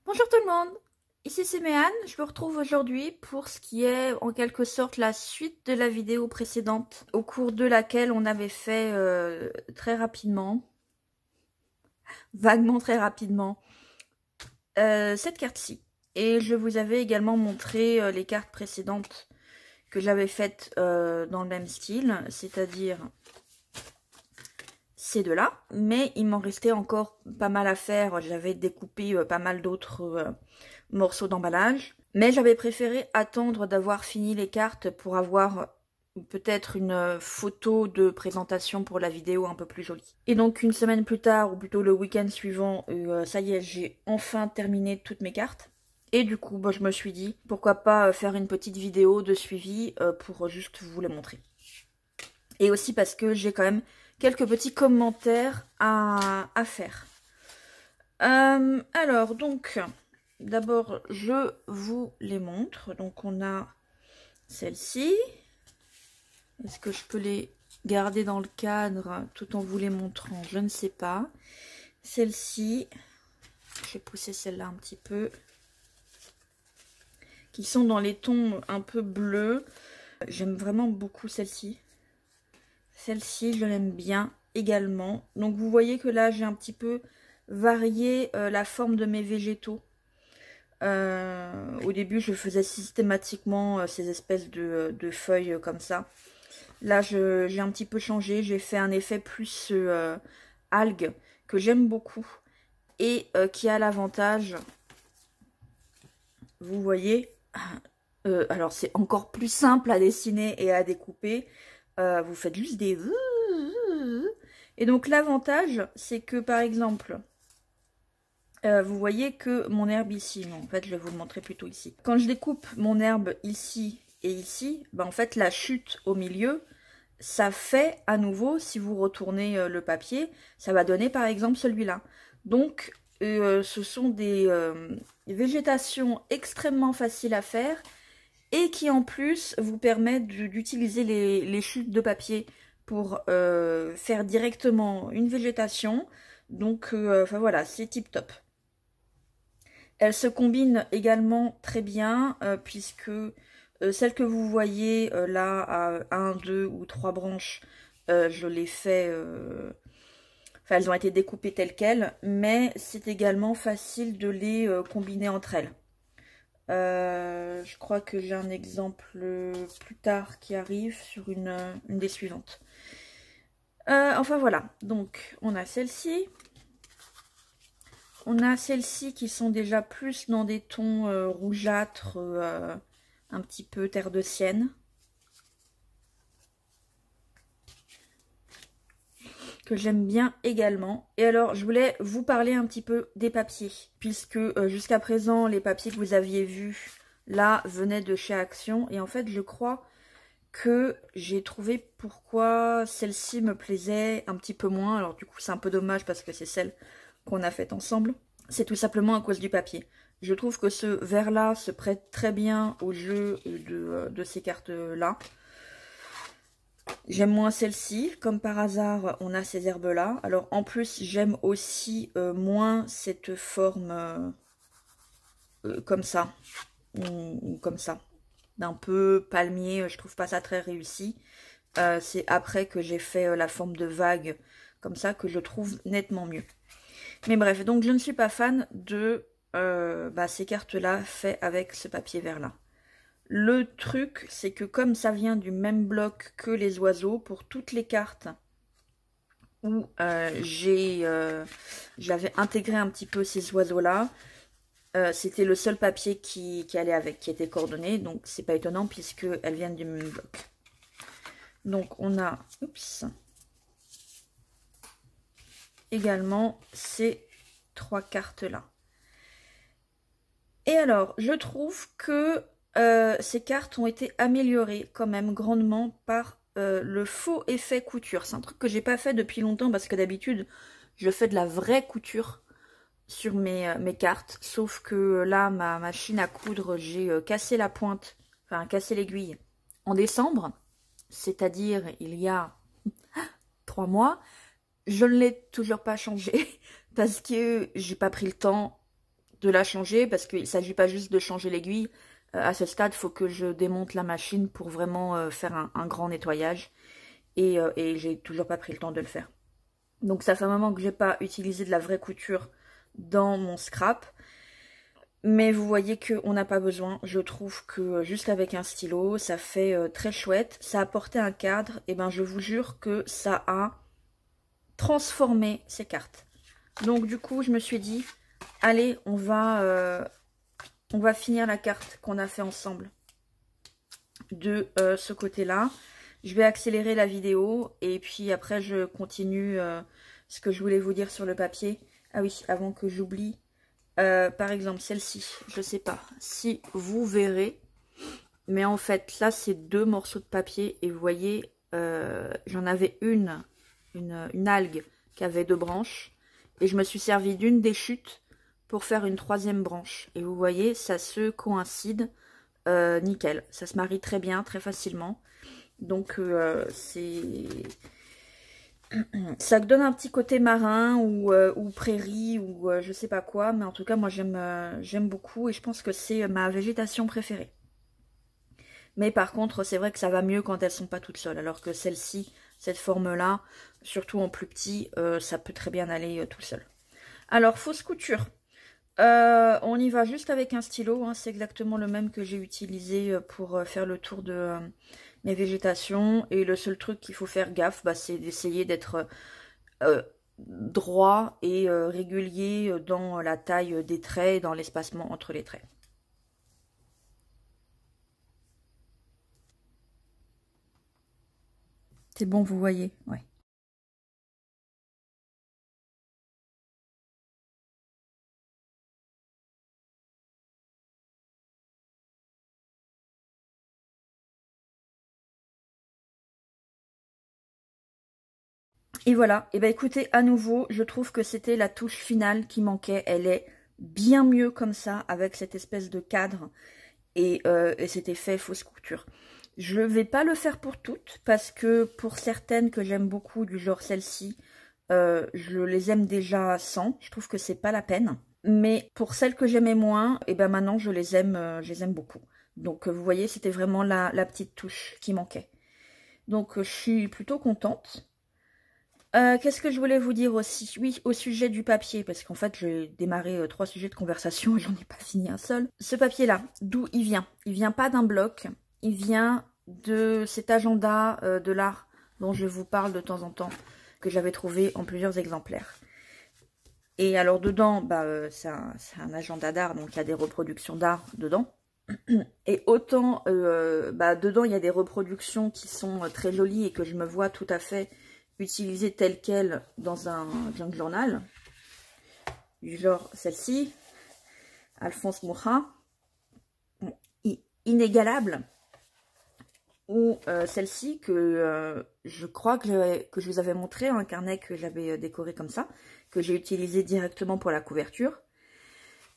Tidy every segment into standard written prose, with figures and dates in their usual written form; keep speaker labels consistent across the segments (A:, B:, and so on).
A: Bonjour tout le monde, ici c'est Méane, je vous retrouve aujourd'hui pour ce qui est en quelque sorte la suite de la vidéo précédente, au cours de laquelle on avait fait très rapidement, vaguement très rapidement, cette carte-ci. Et je vous avais également montré les cartes précédentes que j'avais faites dans le même style, c'est-à-dire ces deux-là, mais il m'en restait encore pas mal à faire. J'avais découpé pas mal d'autres morceaux d'emballage, mais j'avais préféré attendre d'avoir fini les cartes pour avoir peut-être une photo de présentation pour la vidéo un peu plus jolie. Et donc une semaine plus tard, ou plutôt le week-end suivant, ça y est, j'ai enfin terminé toutes mes cartes. Et du coup, je me suis dit, pourquoi pas faire une petite vidéo de suivi pour juste vous les montrer. Et aussi parce que j'ai quand même quelques petits commentaires à faire. Alors, donc, d'abord, je vous les montre. Donc, on a celle-ci. Est-ce que je peux les garder dans le cadre tout en vous les montrant? Je ne sais pas. Celle-ci, je vais pousser celle-là un petit peu. Qui sont dans les tons un peu bleus. J'aime vraiment beaucoup celle-ci. Celle-ci, je l'aime bien également. Donc, vous voyez que là, j'ai un petit peu varié la forme de mes végétaux. Au début, je faisais systématiquement ces espèces de feuilles comme ça. Là, j'ai un petit peu changé. J'ai fait un effet plus algues que j'aime beaucoup et qui a l'avantage, vous voyez, alors c'est encore plus simple à dessiner et à découper. Vous faites juste des... Et donc l'avantage, c'est que par exemple, vous voyez que mon herbe ici, non, en fait je vais vous le montrer plutôt ici. Quand je découpe mon herbe ici et ici, en fait la chute au milieu, ça fait à nouveau, si vous retournez le papier, ça va donner par exemple celui-là. Donc ce sont des végétations extrêmement faciles à faire et qui en plus vous permettent d'utiliser les chutes de papier pour faire directement une végétation. Donc enfin voilà, c'est tip top. Elle se combine également très bien puisque celle que vous voyez là à 1, 2 ou 3 branches, je l'ai fait, enfin elles ont été découpées telles quelles, mais c'est également facile de les combiner entre elles. Je crois que j'ai un exemple plus tard qui arrive sur une des suivantes. Enfin voilà, donc on a celle-ci. On a celles-ci qui sont déjà plus dans des tons rougeâtres, un petit peu terre de sienne. Que j'aime bien également. Et alors, je voulais vous parler un petit peu des papiers. Puisque jusqu'à présent, les papiers que vous aviez vus, là, venaient de chez Action. Et en fait, je crois que j'ai trouvé pourquoi celle-ci me plaisait un petit peu moins. Alors du coup, c'est un peu dommage parce que c'est celle qu'on a faite ensemble. C'est tout simplement à cause du papier. Je trouve que ce vert-là se prête très bien au jeu de ces cartes-là. J'aime moins celle-ci. Comme par hasard, on a ces herbes-là. Alors en plus, j'aime aussi moins cette forme comme ça. Ou comme ça. D'un peu palmier. Je trouve pas ça très réussi. C'est après que j'ai fait la forme de vague comme ça que je trouve nettement mieux. Mais bref, donc je ne suis pas fan de ces cartes-là faites avec ce papier vert-là. Le truc, c'est que comme ça vient du même bloc que les oiseaux, pour toutes les cartes où j'avais intégré un petit peu ces oiseaux-là, c'était le seul papier qui allait avec, qui était coordonné. Donc c'est pas étonnant puisqu'elles viennent du même bloc. Donc on a, oups, également ces 3 cartes-là. Et alors, je trouve que ces cartes ont été améliorées quand même grandement par le faux effet couture. C'est un truc que j'ai pas fait depuis longtemps parce que d'habitude, je fais de la vraie couture sur mes cartes. Sauf que là, ma machine à coudre, j'ai cassé la pointe, enfin cassé l'aiguille en décembre. C'est-à-dire il y a 3 mois. Je ne l'ai toujours pas changé parce que j'ai pas pris le temps de la changer parce qu'il ne s'agit pas juste de changer l'aiguille. À ce stade, il faut que je démonte la machine pour vraiment faire un grand nettoyage. Et j'ai toujours pas pris le temps de le faire. Donc ça fait un moment que j'ai pas utilisé de la vraie couture dans mon scrap. Mais vous voyez qu'on n'a pas besoin. Je trouve que juste avec un stylo, ça fait très chouette. Ça a apporté un cadre. Et ben je vous jure que ça a transformé ces cartes. Donc du coup, je me suis dit, allez, on va finir la carte qu'on a fait ensemble de ce côté-là. Je vais accélérer la vidéo et puis après je continue ce que je voulais vous dire sur le papier. Ah oui, avant que j'oublie, par exemple celle-ci, je sais pas si vous verrez, mais en fait là c'est 2 morceaux de papier et vous voyez, j'en avais une algue qui avait 2 branches et je me suis servi d'une des chutes pour faire une 3e branche. Et vous voyez, ça se coïncide nickel, ça se marie très bien, très facilement. Donc ça donne un petit côté marin ou prairie ou je sais pas quoi, mais en tout cas moi j'aime beaucoup et je pense que c'est ma végétation préférée. Mais par contre c'est vrai que ça va mieux quand elles sont pas toutes seules, alors que celle-ci, cette forme-là, surtout en plus petit, ça peut très bien aller tout seul. Alors fausse couture, on y va juste avec un stylo, hein, c'est exactement le même que j'ai utilisé pour faire le tour de mes végétations. Et le seul truc qu'il faut faire gaffe, bah, c'est d'essayer d'être droit et régulier dans la taille des traits et dans l'espacement entre les traits. C'est bon, vous voyez, ouais. Et voilà, et ben écoutez, à nouveau, je trouve que c'était la touche finale qui manquait. Elle est bien mieux comme ça, avec cette espèce de cadre et cet effet fausse couture. Je vais pas le faire pour toutes, parce que pour certaines que j'aime beaucoup, du genre celle-ci, je les aime déjà sans. Je trouve que c'est pas la peine. Mais pour celles que j'aimais moins, et ben maintenant je les aime beaucoup. Donc vous voyez, c'était vraiment la petite touche qui manquait. Donc je suis plutôt contente. Qu'est-ce que je voulais vous dire aussi? Oui, au sujet du papier, parce qu'en fait, j'ai démarré 3 sujets de conversation et j'en ai pas fini un seul. Ce papier-là, d'où il vient? Il vient pas d'un bloc, il vient de cet agenda de l'art dont je vous parle de temps en temps, que j'avais trouvé en plusieurs exemplaires. Et alors dedans, bah, c'est un agenda d'art, donc il y a des reproductions d'art dedans. Et autant, bah, dedans, il y a des reproductions qui sont très jolies et que je me vois tout à fait utilisées telles quelles dans un junk journal. Du genre celle-ci, Alphonse Mucha, inégalable. Ou celle-ci que je crois que je vous avais montré, un carnet que j'avais décoré comme ça, que j'ai utilisé directement pour la couverture.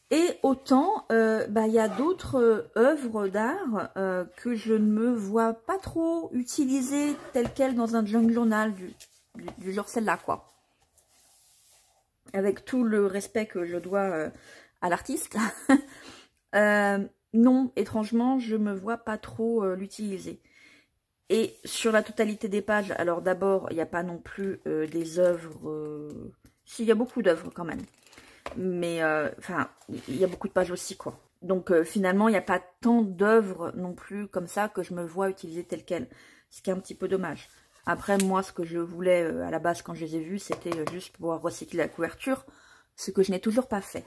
A: Et autant, bah, y a d'autres œuvres d'art que je ne me vois pas trop utiliser telles quelles dans un junk journal du genre celle-là, quoi. Avec tout le respect que je dois à l'artiste. Non, étrangement, je me vois pas trop l'utiliser. Et sur la totalité des pages, alors d'abord, il n'y a pas non plus des œuvres... Si, il y a beaucoup d'œuvres quand même. Mais, enfin, il y a beaucoup de pages aussi, quoi. Donc, finalement, il n'y a pas tant d'œuvres non plus comme ça que je me vois utiliser telles quelles. Ce qui est un petit peu dommage. Après, moi, ce que je voulais à la base quand je les ai vues, c'était juste pouvoir recycler la couverture. Ce que je n'ai toujours pas fait.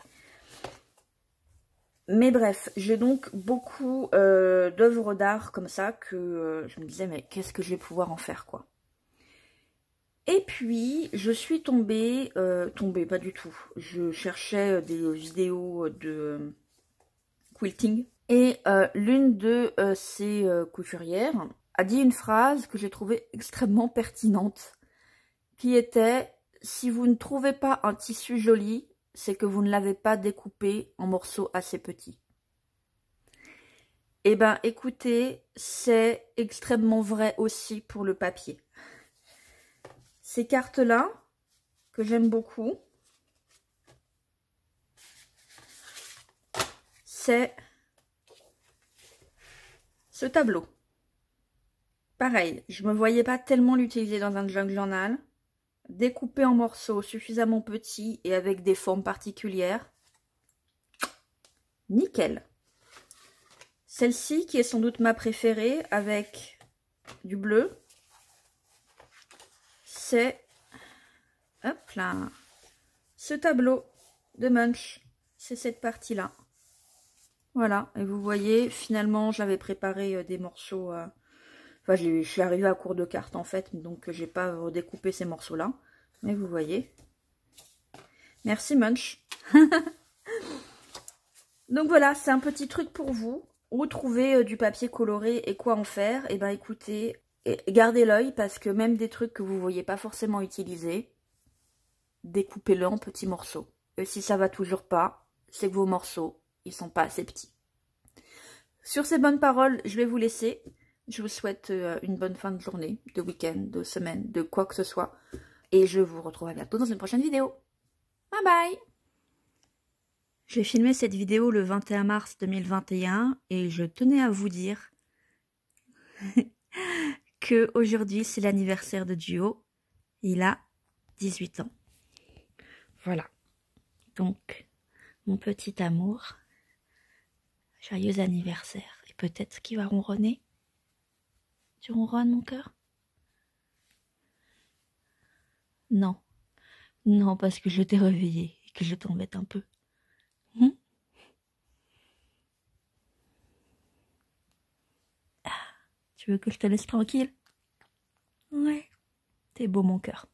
A: Mais bref, j'ai donc beaucoup d'œuvres d'art comme ça que je me disais, mais qu'est-ce que je vais pouvoir en faire, quoi. Et puis, je suis tombée, pas du tout, je cherchais des vidéos de quilting. Et l'une de ces couturières a dit une phrase que j'ai trouvée extrêmement pertinente, qui était « Si vous ne trouvez pas un tissu joli, c'est que vous ne l'avez pas découpé en morceaux assez petits. » Eh ben, écoutez, c'est extrêmement vrai aussi pour le papier. Ces cartes-là, que j'aime beaucoup, c'est ce tableau. Pareil, je me voyais pas tellement l'utiliser dans un junk journal. Découpé en morceaux suffisamment petits et avec des formes particulières. Nickel. Celle-ci qui est sans doute ma préférée avec du bleu. C'est, hop là, ce tableau de Munch. C'est cette partie-là. Voilà, et vous voyez, finalement, j'avais préparé des morceaux... Enfin, je suis arrivée à court de cartes, en fait, donc j'ai pas redécoupé ces morceaux-là. Mais vous voyez. Merci, Munch. Donc voilà, c'est un petit truc pour vous. Où trouver du papier coloré et quoi en faire? Eh ben, écoutez, gardez l'œil, parce que même des trucs que vous ne voyez pas forcément utiliser, découpez-le en petits morceaux. Et si ça va toujours pas, c'est que vos morceaux, ils sont pas assez petits. Sur ces bonnes paroles, je vais vous laisser. Je vous souhaite une bonne fin de journée, de week-end, de semaine, de quoi que ce soit. Et je vous retrouve à bientôt dans une prochaine vidéo. Bye bye! J'ai filmé cette vidéo le 21 mars 2021 et je tenais à vous dire que aujourd'hui c'est l'anniversaire de Duo. Il a 18 ans. Voilà. Donc, mon petit amour, joyeux anniversaire. Et peut-être qu'il va ronronner. Tu ronronnes, mon cœur? Non. Non, parce que je t'ai réveillé et que je t'embête un peu. Tu veux que je te laisse tranquille? Ouais. T'es beau, mon cœur.